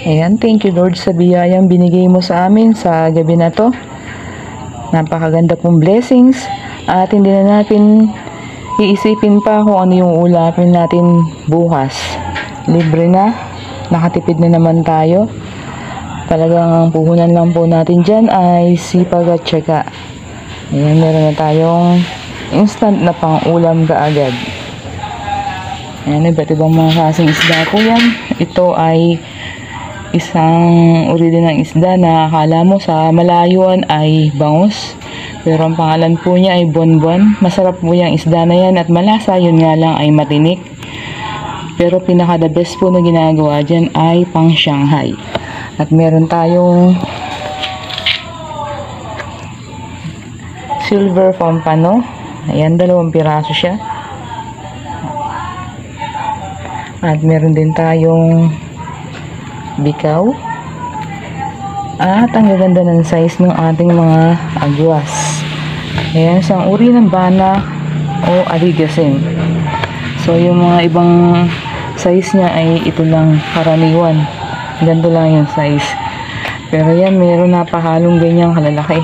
Ayan, thank you Lord sa biyayang binigay mo sa amin sa gabi na to. Napakaganda pong blessings at hindi na natin iisipin pa kung ano yung ulapin natin bukas. Libre na, nakatipid na naman tayo. Talagang ang puhunan lang po natin dyan ay sipag at tsaga. Ayan, meron na tayong instant na pang ulam kaagad. Ayan, iba't ibang mga klaseng isda po yan. Ito ay isang uri din ng isda na akala mo sa malayuan ay bangus. Pero ang pangalan po niya ay bonbon. Masarap po yung isda na yan at malasa, yun nga lang ay matinik. Pero pinaka the best po na ginagawa dyan ay pang Shanghai. At meron tayong silver pompano. Ayan, 2 piraso siya. At meron din tayong bikaw. At ang gaganda ng size ng ating mga agwas. Ayan, isang uri ng bana o aligasin. So, yung mga ibang size niya ay ito lang karaniwan. Ganito lang yung size. Pero yan, meron napahalong ganyang kalalaki.